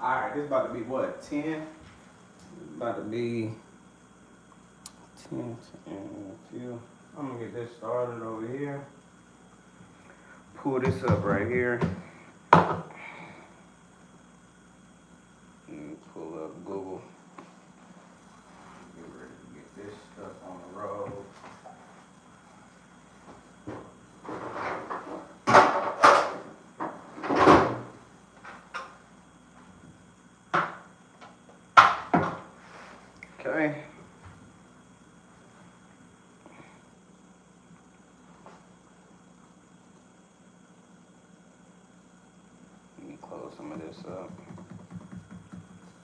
Alright, this about to be what, 10? About to be 10 and a few. I'm gonna get this started over here. Pull this up right here. And pull up Google. Get ready to get this stuff on the road. Okay. Let me close some of this up.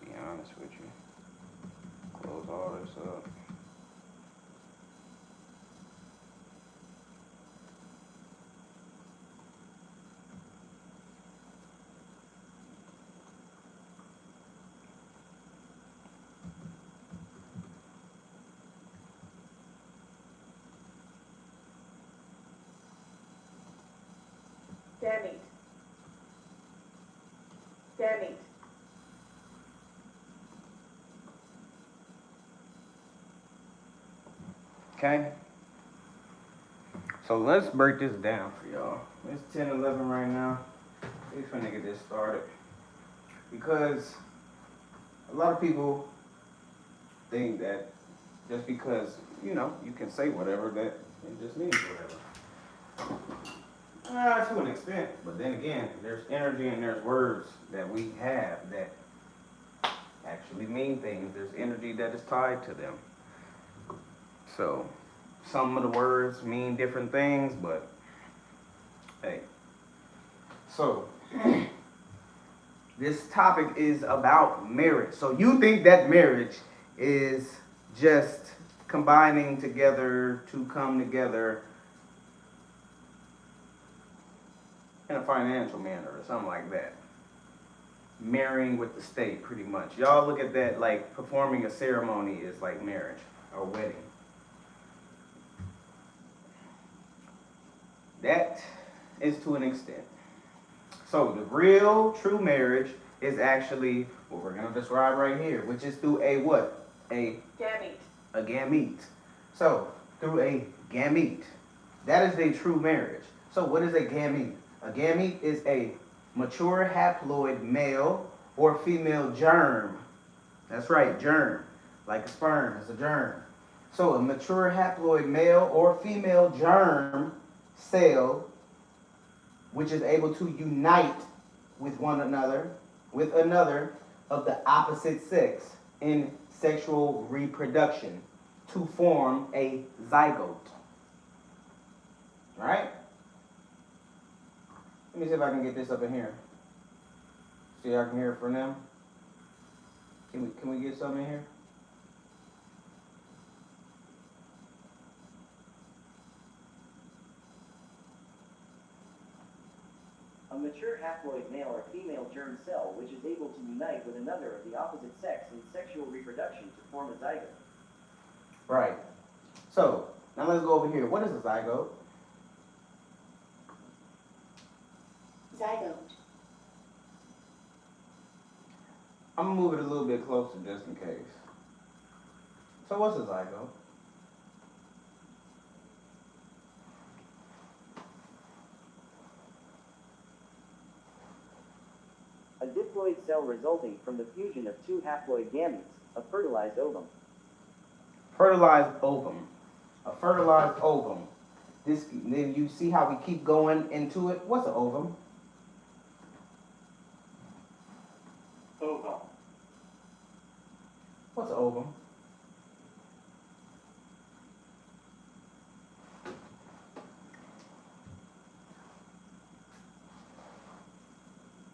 Be honest with you. Close all this up. Gamete. Gamete. Okay. So let's break this down for y'all. It's 10:11 right now. We finna get this started. Because a lot of people think that just because, you can say whatever, that it just means whatever. To an extent, but then again, there's energy and there's words that we have that actually mean things. There's energy that is tied to them. So, some of the words mean different things, but hey. So, this topic is about marriage. So, you think that marriage is just combining together to come together in a financial manner or something like that. Marrying with the state, pretty much. Y'all look at that like performing a ceremony is like marriage or wedding. That is to an extent. So the real true marriage is actually what we're going to describe right here, which is through a what? Gamete. A gamete. So through a gamete. That is a true marriage. So what is a gamete? A gamete is a mature haploid male or female germ. That's right, germ. Like a sperm, it's a germ. So a mature haploid male or female germ cell, which is able to unite with another of the opposite sex in sexual reproduction to form a zygote. Right? Let me see if I can get this up in here. See if I can hear it from them. Can we get something in here? A mature haploid male or female germ cell which is able to unite with another of the opposite sex in sexual reproduction to form a zygote. Right. So, now let's go over here. What is a zygote? Zygote. I'm going to move it a little bit closer just in case. So what's a zygote? A diploid cell resulting from the fusion of two haploid gametes, a fertilized ovum. Fertilized ovum. A fertilized ovum. Then you see how we keep going into it. What's an ovum? Ovum. What's an ovum?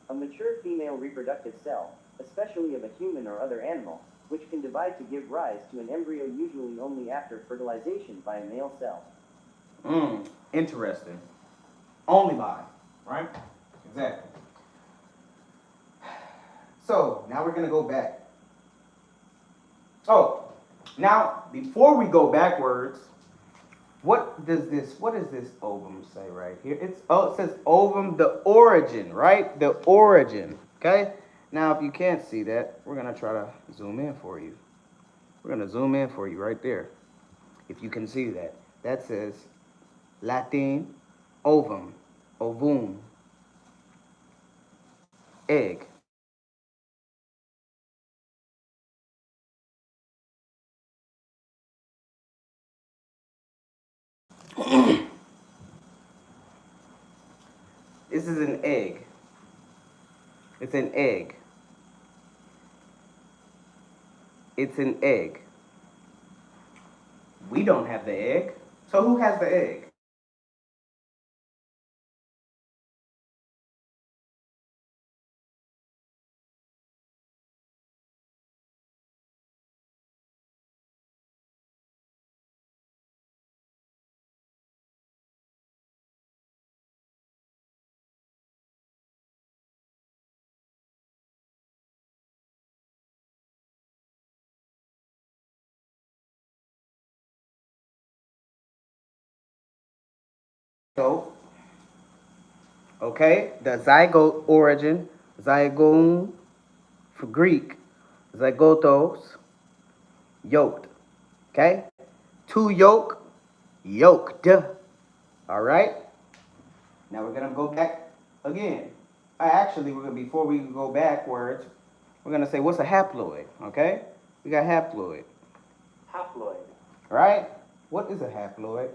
A mature female reproductive cell, especially of a human or other animal, which can divide to give rise to an embryo usually only after fertilization by a male cell. Interesting. Only by, right? Exactly. So, now we're going to go back. Oh, now, before we go backwards, what does this ovum say right here? It says ovum, the origin, right? The origin, okay? Now, if you can't see that, we're going to try to zoom in for you. We're going to zoom in for you right there. If you can see that. That says Latin ovum, ovum, egg. This is an egg. It's an egg. It's an egg. We don't have the egg. So who has the egg? So, okay, the zygote origin, zygoon for Greek, zygotos, yoked. Okay? To yoke, yoked. All right? Now we're going to go back again. Actually, before we go backwards, we're going to say, what's a haploid? Okay? We got haploid. Haploid. Right? What is a haploid?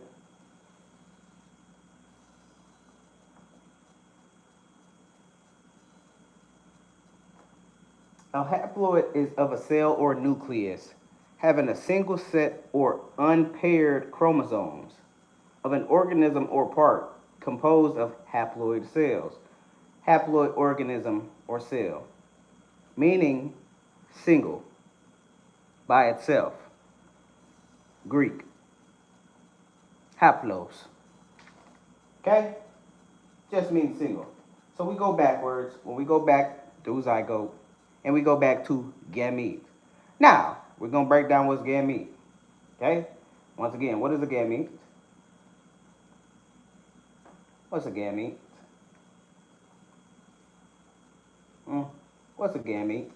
A haploid is of a cell or nucleus having a single set or unpaired chromosomes of an organism or part composed of haploid cells. Haploid organism or cell, meaning single by itself. Greek. Haplos. Okay? Just means single. So we go backwards. When we go back to zygote, and we go back to gamete. Now, we're going to break down what's gamete. Okay? Once again, what is a gamete? What's a gamete? What's a gamete?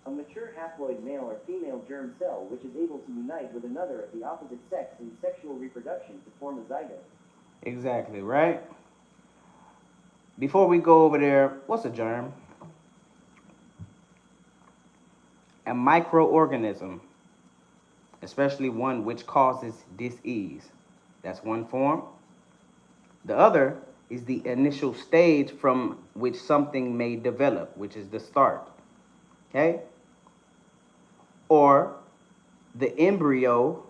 A mature haploid male or female germ cell which is able to unite with another of the opposite sex in sexual reproduction to form a zygote. Exactly, right? Before we go over there, what's a germ? A microorganism, especially one which causes dis-ease. That's one form. The other is the initial stage from which something may develop, which is the start. Okay? Or the embryo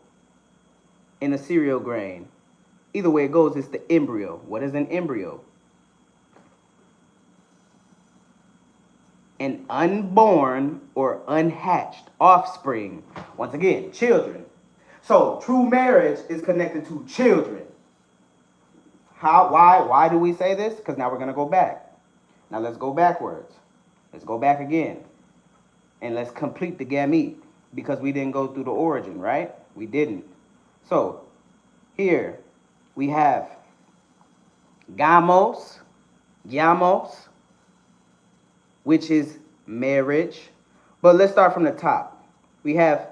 in a cereal grain. Either way it goes, it's the embryo. What is an embryo? An unborn or unhatched offspring. Once again, children. So true marriage is connected to children. Why do we say this? Because now we're going to go back. Now let's go backwards. Let's go back again. And let's complete the gamete. Because we didn't go through the origin, right? We didn't. So here we have gamos, which is marriage. But let's start from the top. We have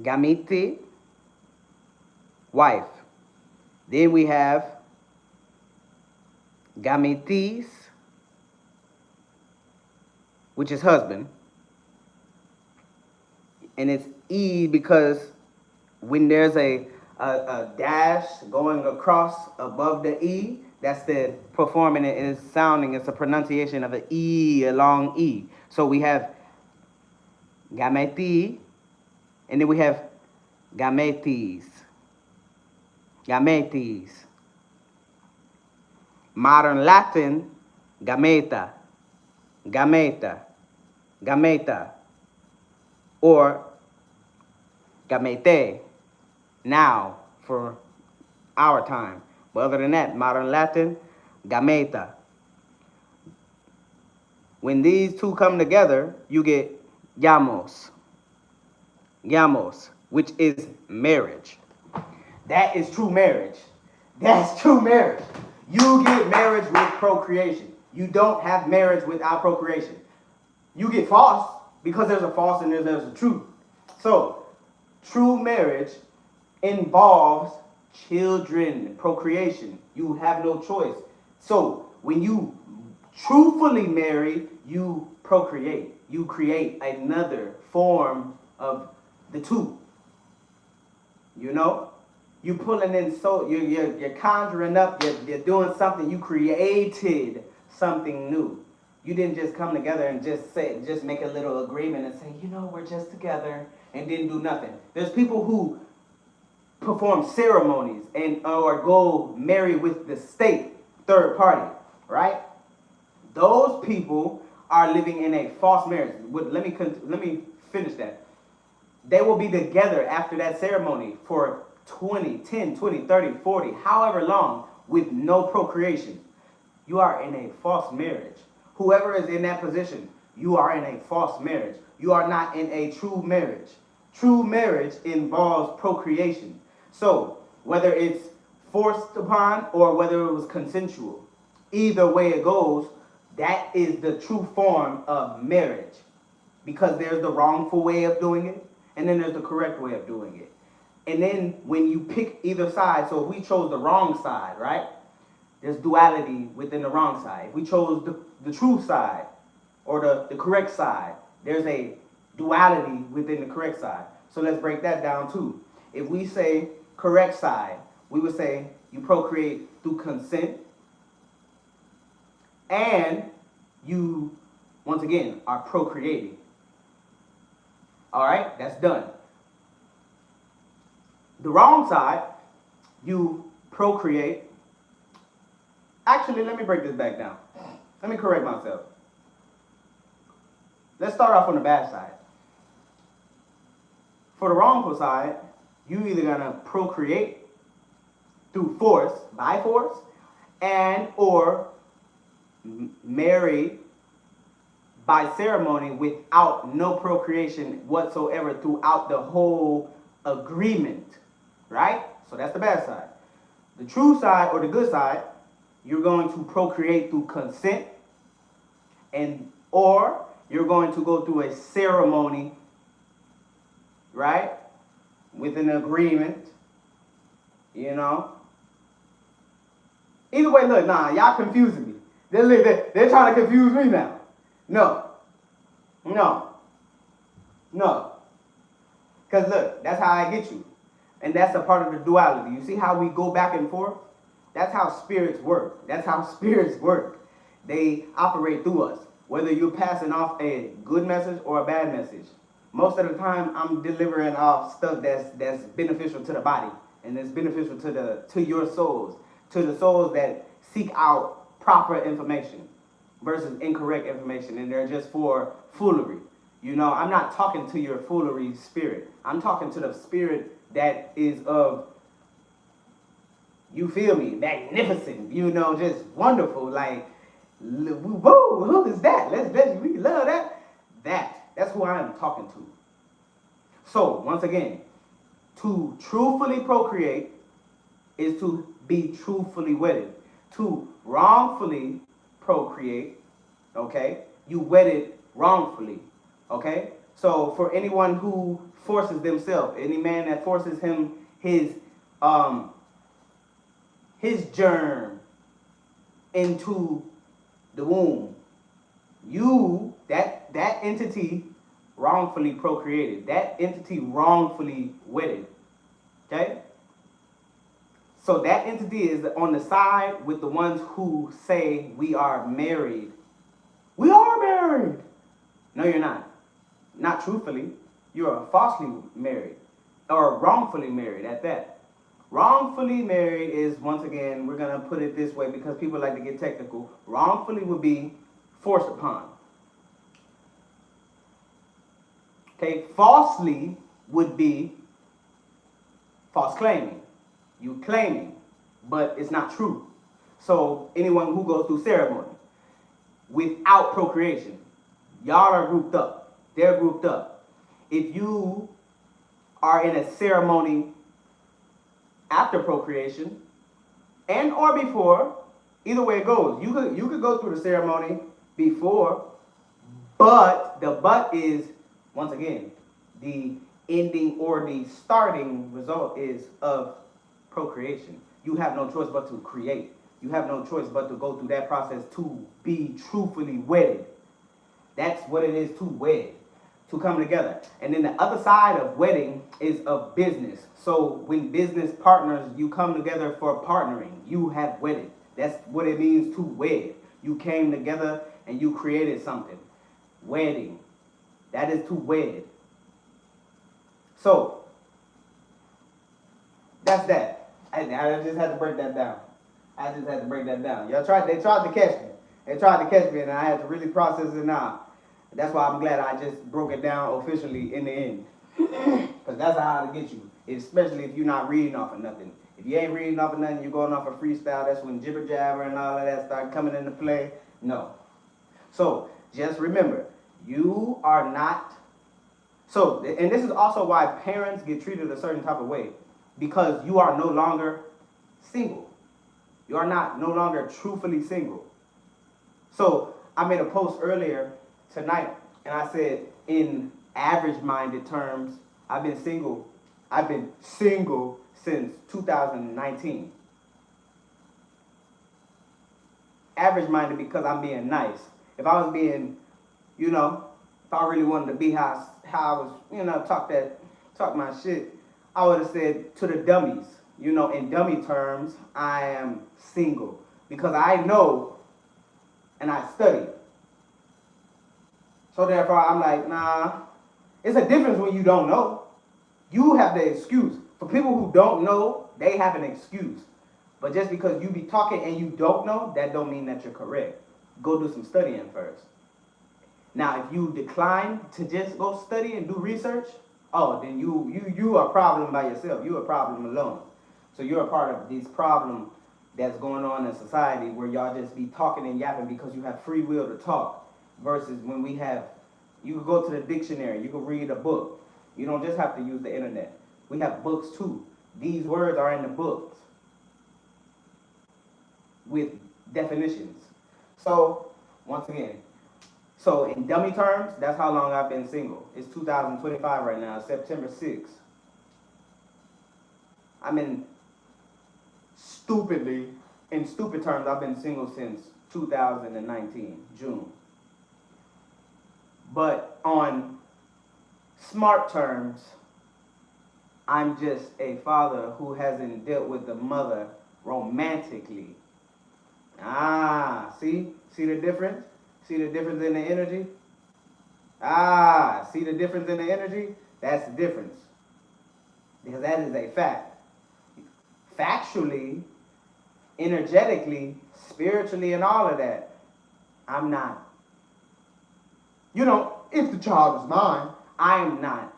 gamete, wife. Then we have gametes, which is husband. And it's E because when there's a dash going across above the E, that's the performing it is sounding. It's a pronunciation of an E, a long E. So we have gamete, and then we have gametes. Gametes. Modern Latin, gameta. Gameta. Gameta. Or gamete. Now, for our time. But other than that, modern Latin, gameta. When these two come together, you get gamos. Gamos. which is marriage. That is true marriage. That's true marriage. You get marriage with procreation. You don't have marriage without procreation. You get false because there's a false and there's a true. So, true marriage involves children, procreation. You have no choice. So, when you truthfully marry, you procreate. You create another form of the two. You know? You pulling in, so you're conjuring up, you're doing something, you created something new. You didn't just come together and just make a little agreement and say, you know, we're just together and didn't do nothing. There's people who perform ceremonies and or go marry with the state, third party, right? Those people are living in a false marriage. Let me finish that. They will be together after that ceremony for 10, 20, 30, 40, however long, with no procreation. You are in a false marriage. Whoever is in that position, you are in a false marriage. You are not in a true marriage. True marriage involves procreation. So, whether it's forced upon or whether it was consensual, either way it goes, that is the true form of marriage. Because there's the wrongful way of doing it, and then there's the correct way of doing it. And then when you pick either side, so if we chose the wrong side, right? There's duality within the wrong side. If we chose the true side or the correct side, there's a duality within the correct side. So let's break that down too. If we say correct side, we would say you procreate through consent and you, once again, are procreating. All right, that's done. The wrong side, you procreate. Actually, let me break this back down. Let me correct myself. Let's start off on the bad side. For the wrongful side, you either gonna procreate through force, by force, and or marry by ceremony without no procreation whatsoever throughout the whole agreement. Right? So that's the bad side. The true side or the good side, you're going to procreate through consent and or you're going to go through a ceremony, right? With an agreement, you know. Either way, look, y'all confusing me. They're trying to confuse me now. No. Because look, that's how I get you. And that's a part of the duality. You see how we go back and forth? That's how spirits work. They operate through us. Whether you're passing off a good message or a bad message. Most of the time, I'm delivering off stuff that's beneficial to the body. And it's beneficial to your souls. To the souls that seek out proper information versus incorrect information. And they're just for foolery. You know, I'm not talking to your foolery spirit. I'm talking to the spirit that is of, you feel me, magnificent, you know, just wonderful, like, whoa, who is that? We love that. That's who I am talking to. So, once again, to truthfully procreate is to be truthfully wedded. To wrongfully procreate, okay, you wedded wrongfully, okay? So for anyone who forces themselves, any man that forces his germ into the womb, that entity wrongfully procreated. That entity wrongfully wedded. Okay? So that entity is on the side with the ones who say we are married. We are married. No, you're not. Not truthfully. You are falsely married. Or wrongfully married at that. Wrongfully married is, once again, we're going to put it this way because people like to get technical. Wrongfully would be forced upon. Okay, falsely would be false claiming. You claiming, but it's not true. So anyone who goes through ceremony without procreation, y'all are grouped up. They're grouped up. If you are in a ceremony after procreation and or before. Either way it goes. You could go through the ceremony before, but the but is, once again, the ending or the starting result is of procreation. You have no choice but to create. You have no choice but to go through that process to be truthfully wedded. That's what it is to wed, to come together. And then the other side of wedding is of business. So when business partners, you come together for partnering, you have wedded. That's what it means to wed. You came together and you created something. Wedding. That is to wed. So, that's that. I just had to break that down. They tried to catch me. And I had to really process it now. That's why I'm glad I just broke it down officially in the end. Because that's how to get you. Especially if you're not reading off of nothing. If you ain't reading off of nothing, you're going off of freestyle, that's when jibber jabber and all of that start coming into play. No. So, just remember, you are not. So, and this is also why parents get treated a certain type of way. Because you are no longer single. You are no longer truthfully single. So, I made a post earlier tonight, and I said, in average-minded terms, I've been single since 2019. Average-minded because I'm being nice. If I was being, if I really wanted to be how I was, talk my shit, I would have said to the dummies, in dummy terms, I am single. Because I know and I study. So therefore, I'm like, nah. It's a difference when you don't know. You have the excuse. For people who don't know, they have an excuse. But just because you be talking and you don't know, that don't mean that you're correct. Go do some studying first. Now, if you decline to just go study and do research, then you are a problem by yourself. You're a problem alone. So you're a part of this problem that's going on in society where y'all just be talking and yapping because you have free will to talk. Versus when you can go to the dictionary, you can read a book. You don't just have to use the internet. We have books too. These words are in the books with definitions. So, once again, in dummy terms, that's how long I've been single. It's 2025 right now, September 6th. In stupid terms, I've been single since 2019, June. But on smart terms, I'm just a father who hasn't dealt with the mother romantically. See the difference? See the difference in the energy? See the difference in the energy? That's the difference. Because that is a fact. Factually, energetically, spiritually, and all of that, I'm not. If the child is mine, I am not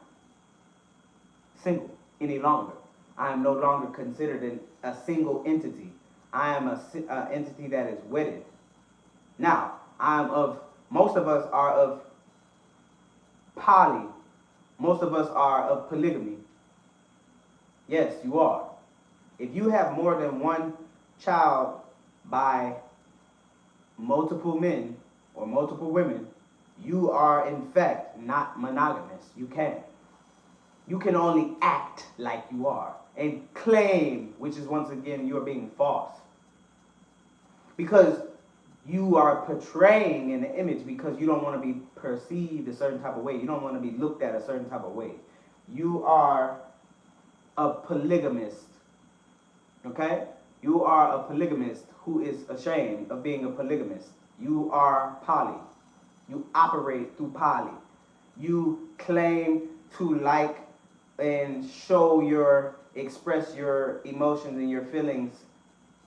single any longer. I am no longer considered a single entity. I am an entity that is wedded. Now, most of us are of poly. Most of us are of polygamy. Yes, you are. If you have more than one child by multiple men or multiple women, you are in fact not monogamous. You can't. You can only act like you are and claim, which is once again, you're being false. Because you are portraying an image because you don't want to be perceived a certain type of way. You don't want to be looked at a certain type of way. You are a polygamist. Okay? You are a polygamist who is ashamed of being a polygamist. You are poly. You operate through poly. You claim to like and express your emotions and your feelings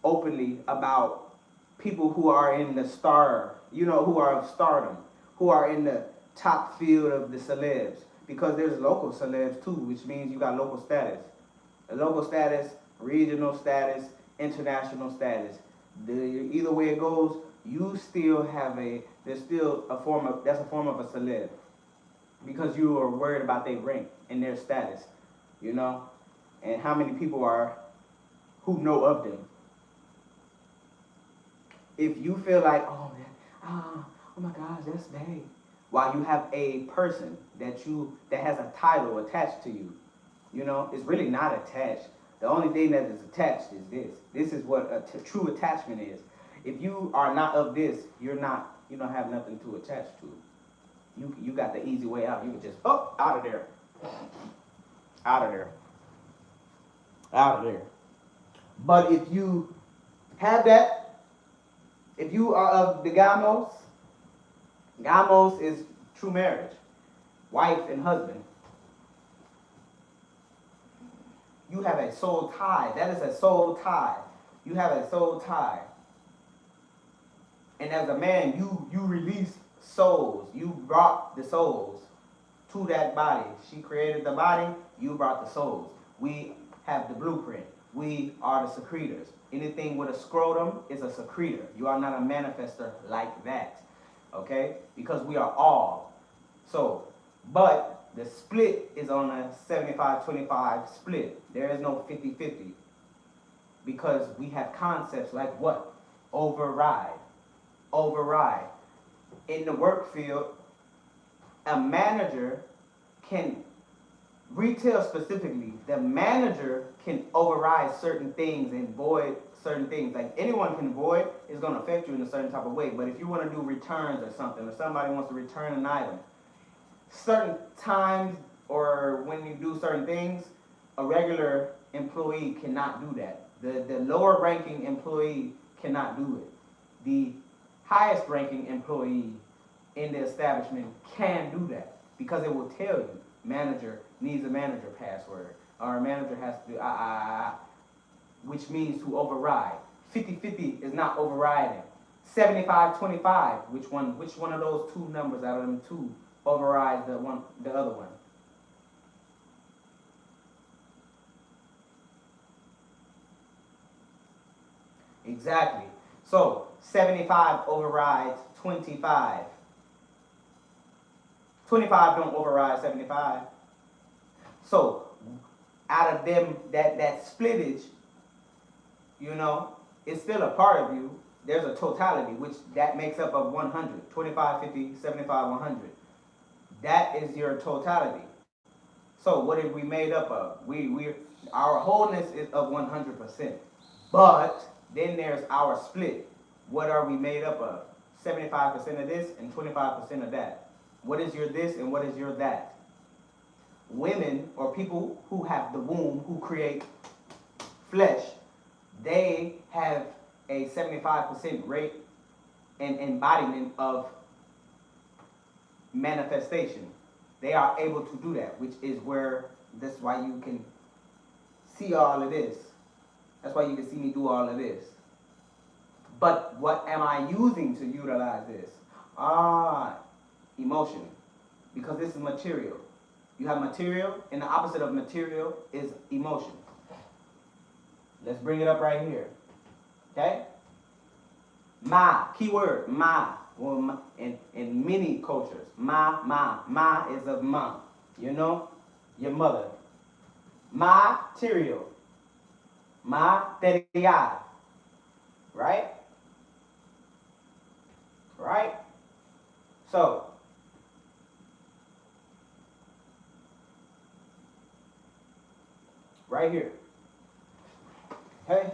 openly about people who are in the who are of stardom, who are in the top field of the celebs. Because there's local celebs too, which means you got local status. A local status, regional status, international status. Either way it goes, you still have that's a form of a celeb. Because you are worried about their rank and their status. you know, and how many people are who know of them. If you feel like, oh man, oh my gosh, that's bad, while you have a person that has a title attached to you, you know, it's really not attached. The only thing that is attached is this. This is what a true attachment is. If you are not of this, you don't have nothing to attach to. You got the easy way out. You can just, out of there. Out of there. Out of there. But if you have that, if you are of the gamos is true marriage. Wife and husband. You have a soul tie. That is a soul tie. You have a soul tie. And as a man, you release souls. You brought the souls to that body. She created the body. You brought the souls. We have the blueprint. We are the secretors. Anything with a scrotum is a secretor. You are not a manifester like that. Okay? Because we are all. So, but the split is on a 75-25 split. There is no 50-50. Because we have concepts like what? Override. Override. In the work field, a manager can, retail specifically, the manager can override certain things and void certain things. Like anyone can void, it's going to affect you in a certain type of way. But if you want to do returns or something, or somebody wants to return an item, certain times or when you do certain things, a regular employee cannot do that. The lower ranking employee cannot do it. The highest ranking employee in the establishment can do that because it will tell you manager needs a manager password or a manager has to do which means to override. 50-50 is not overriding. 75-25, which one of those two numbers out of them two overrides the other one? Exactly. So 75 overrides 25. 25 don't override 75. So out of them, that splittage, you know, it's still a part of you. There's a totality, which that makes up of 100. 25, 50, 75, 100. That is your totality. So what are we made up of? Our wholeness is of 100%. But then there's our split. What are we made up of? 75% of this and 25% of that. What is your this and what is your that? Women or people who have the womb, who create flesh, they have a 75% rate and embodiment of manifestation. They are able to do that, which is that's why you can see all of this. That's why you can see me do all of this. But what am I using to utilize this? Emotion. Because this is material. You have material, and the opposite of material is emotion. Let's bring it up right here. Okay? Ma, keyword, ma. Well, in many cultures, ma is of ma. You know? Your mother. Material. Material. Right? Right? So, right here. Okay?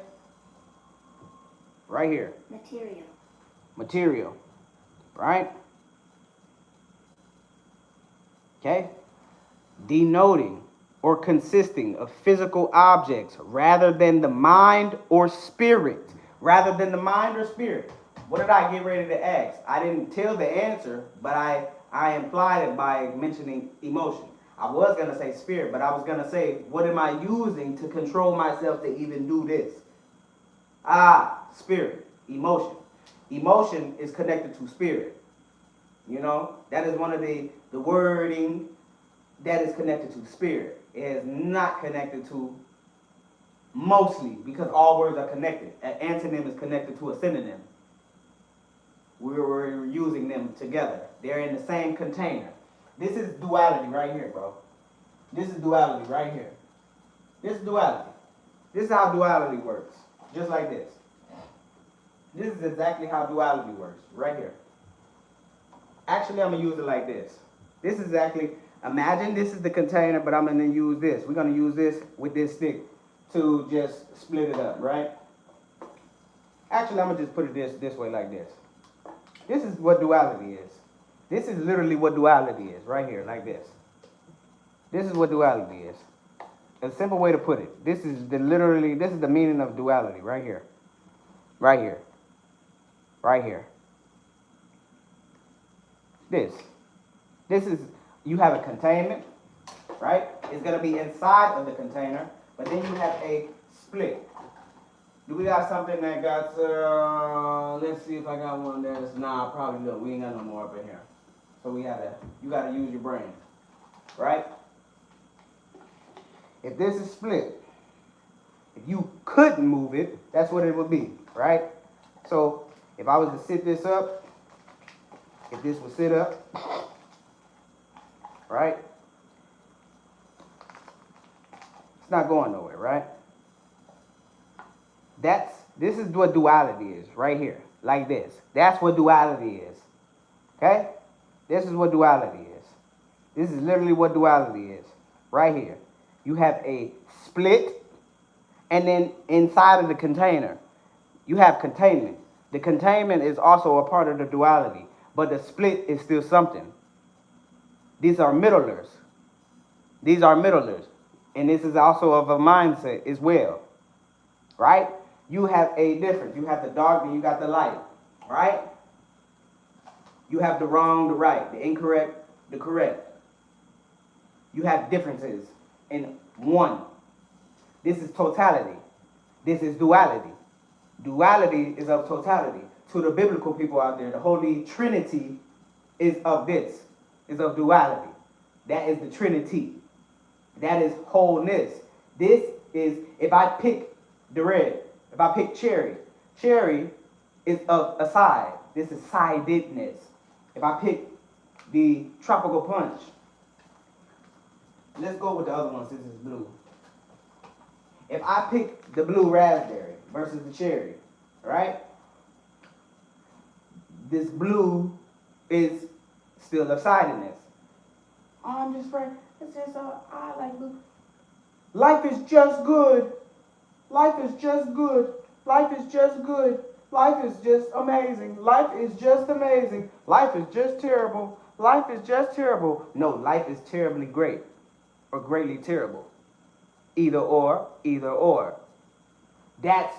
Right here. Material. Material. Right? Okay? Denoting or consisting of physical objects rather than the mind or spirit. Rather than the mind or spirit. What did I get ready to ask? I didn't tell the answer, but I implied it by mentioning emotion. I was going to say spirit, but I was going to say, what am I using to control myself to even do this? Spirit, emotion. Emotion is connected to spirit. You know, that is one of the wording that is connected to spirit. It is not connected to mostly, because all words are connected. An antonym is connected to a synonym. We're using them together. They're in the same container. This is duality right here, bro. This is duality right here. This is duality. This is how duality works. Just like this. This is exactly how duality works. Right here. Actually, I'm going to use it like this. This is exactly, imagine this is the container, but I'm going to use this. We're going to use this with this stick to just split it up, right? Actually, I'm going to just put it this way like this. This is what duality is. This is literally what duality is, right here, like this. This is what duality is. A simple way to put it. This is the meaning of duality, right here. Right here. Right here. This is, you have a containment, right? It's going to be inside of the container, but then you have a split. Do we got something that got, let's see if I got one that's, nah, probably don't. We ain't got no more up in here. So you gotta use your brain, right? If this is split, if you couldn't move it, that's what it would be, right? So if I was to sit this up, if this would sit up, right? It's not going nowhere, right? This is what duality is, right here, like this. That's what duality is, okay? This is what duality is. This is literally what duality is, right here. You have a split, and then inside of the container, you have containment. The containment is also a part of the duality, but the split is still something. These are middlers. These are middlers. And this is also of a mindset as well, right? You have a difference. You have the dark and you got the light, right? You have the wrong, the right, the incorrect, the correct. You have differences in one. This is totality. This is duality. Duality is of totality. To the biblical people out there, the Holy Trinity is of this, is of duality. That is the Trinity. That is wholeness. This is, if I pick the red, if I pick cherry, cherry is of a side. This is sidedness. If I pick the tropical punch, let's go with the other one since it's blue. If I pick the blue raspberry versus the cherry, right? This blue is still of sidedness. Oh, I'm just afraid. It's just, I like blue. Life is just good. Life is just good. Life is just good. Life is just amazing. Life is just amazing. Life is just terrible. Life is just terrible. No, life is terribly great or greatly terrible. Either or, either or. That's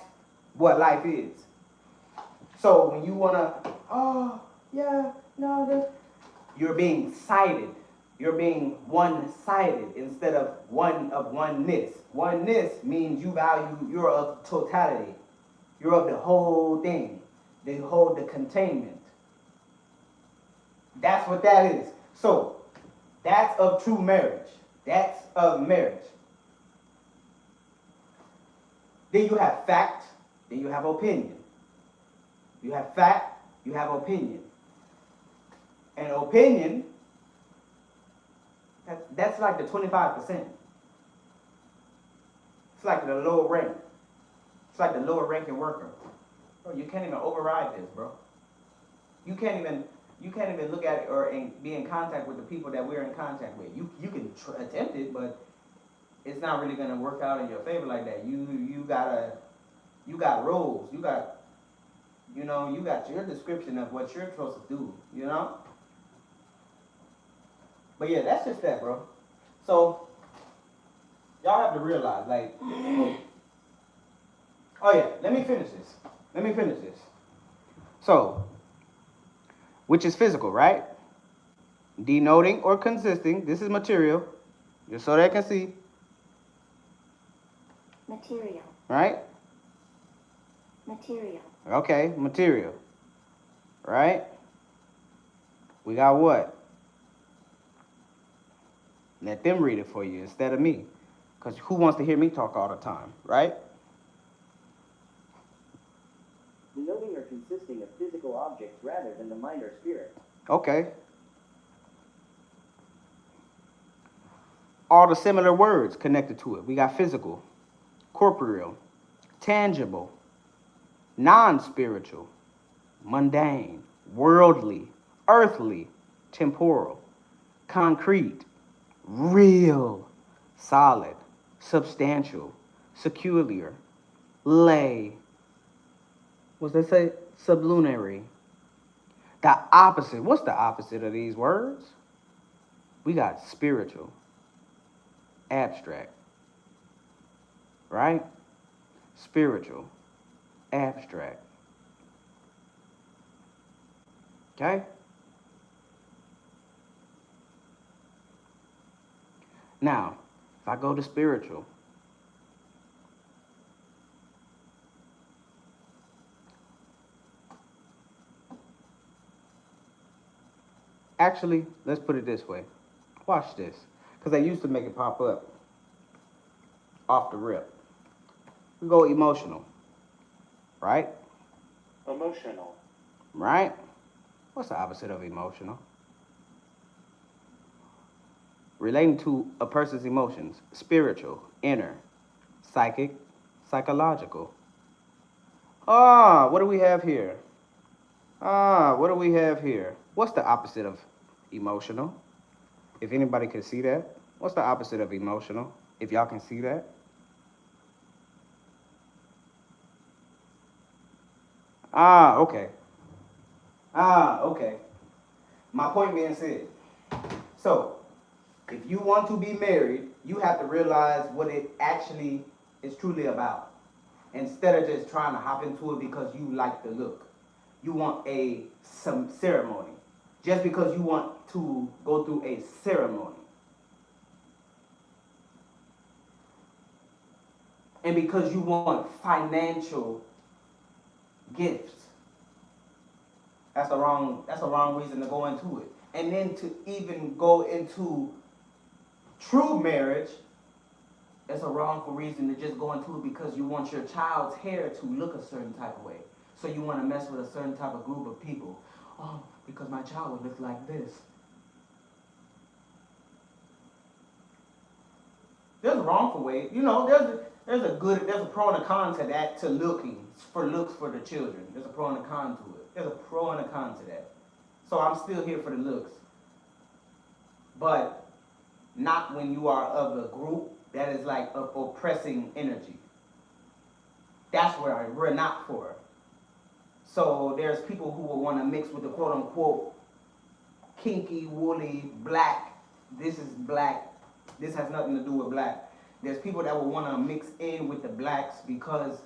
what life is. So when you want to, oh, yeah, no, you're being sided. You're being one-sided instead of oneness. Oneness means you value, you're of totality. You're of the whole thing. The containment. That's what that is. So, that's of true marriage. That's of marriage. Then you have fact, then you have opinion. You have fact, you have opinion. And opinion, that's like the 25%. It's like the lower rank. It's like the lower ranking worker. Bro, you can't even override this, bro. You can't even look at it or be in contact with the people that we're in contact with. You can attempt it, but it's not really gonna work out in your favor like that. You got roles. You got your description of what you're supposed to do. You know. But yeah, that's just that, bro. So y'all have to realize, like, oh yeah, let me finish this. So, which is physical, right? Denoting or consisting. This is material, just so they can see. Material. Right? Material. Okay, material. Right? We got what? Let them read it for you instead of me. Because who wants to hear me talk all the time, right? Denoting or consisting of physical objects rather than the mind or spirit. Okay. all the similar words connected to it. We got physical, corporeal, tangible, non-spiritual, mundane, worldly, earthly, temporal, concrete, real, solid, substantial, secular, lay. What's that say? Sublunary. The opposite. What's the opposite of these words? We got spiritual, abstract. Right? Spiritual, abstract. Okay? Now, if I go to spiritual, actually, let's put it this way. Watch this. Because they used to make it pop up off the rip. We go emotional. Right? Emotional. Right? What's the opposite of emotional? Relating to a person's emotions. Spiritual, inner, psychic, psychological. What do we have here? What do we have here? What's the opposite of emotional? If anybody can see that. What's the opposite of emotional? If y'all can see that. Okay. Okay. My point being said. So, if you want to be married, you have to realize what it actually is truly about. Instead of just trying to hop into it because you like the look. You want some ceremony. Just because you want to go through a ceremony. And because you want financial gifts. That's a wrong reason to go into it. And then to even go into true marriage, that's a wrongful reason to just go into it because you want your child's hair to look a certain type of way. So you want to mess with a certain type of group of people. Oh, because my child would look like this. There's a wrongful way. You know, there's a pro and a con to that, to looking, for looks for the children. There's a pro and a con to it. There's a pro and a con to that. So I'm still here for the looks. But not when you are of a group that is like of oppressing energy. That's where we're not for. So there's people who will want to mix with the quote unquote kinky, woolly, black. This is black. This has nothing to do with black. There's people that will want to mix in with the blacks because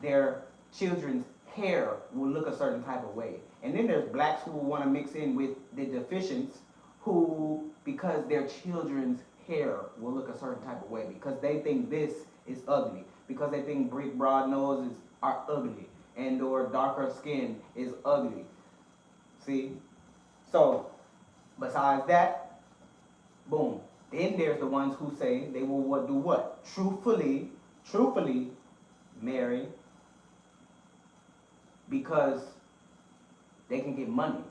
their children's hair will look a certain type of way. And then there's blacks who will want to mix in with the deficients who, because their children's hair will look a certain type of way because they think this is ugly, because they think big broad noses are ugly and or darker skin is ugly. See? So, besides that, boom. Then there's the ones who say they will do what? Truthfully marry because they can get money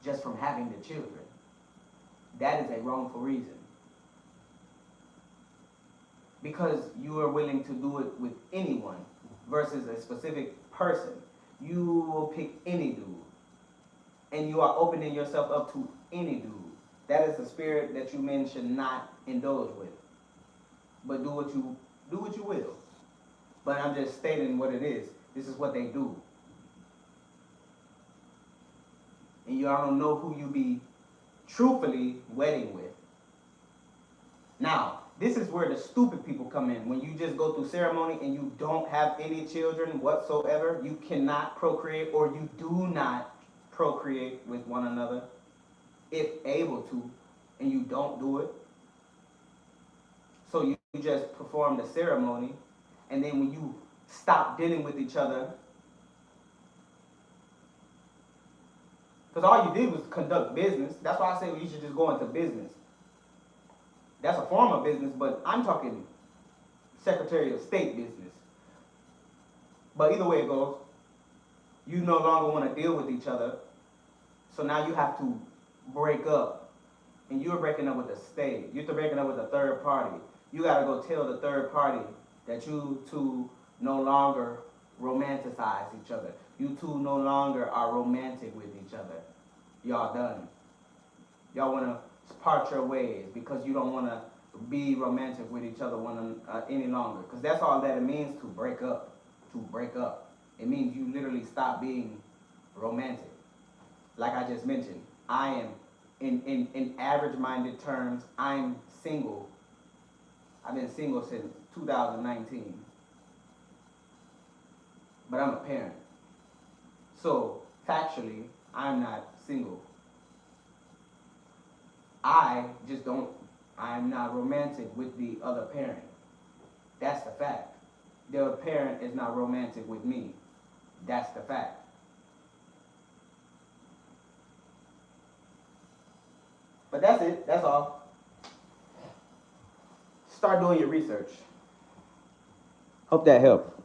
just from having the children. That is a wrongful reason. Because you are willing to do it with anyone versus a specific person. You will pick any dude. And you are opening yourself up to any dude. That is a spirit that you men should not indulge with. But do what you will. But I'm just stating what it is. This is what they do. And y'all don't know who you be truthfully wedding with. Now, this is where the stupid people come in. When you just go through ceremony and you don't have any children whatsoever, you cannot procreate or you do not procreate with one another, if able to, and you don't do it. So you just perform the ceremony, and then when you stop dealing with each other, because all you did was conduct business. That's why I say you should just go into business. That's a form of business, but I'm talking Secretary of State business. But either way it goes, you no longer want to deal with each other. So now you have to break up and you're breaking up with the state, you're breaking up with a third party, you gotta go tell the third party that you two no longer romanticize each other. You two no longer are romantic with each other. Y'all done. Y'all wanna part your ways because you don't wanna be romantic with each other any longer. Because that's all that it means to break up. To break up. It means you literally stop being romantic. Like I just mentioned, I am, in average-minded terms, I'm single. I've been single since 2019. But I'm a parent. So, factually, I'm not single. I'm not romantic with the other parent. That's the fact. The other parent is not romantic with me. That's the fact. But that's it. That's all. Start doing your research. Hope that helped.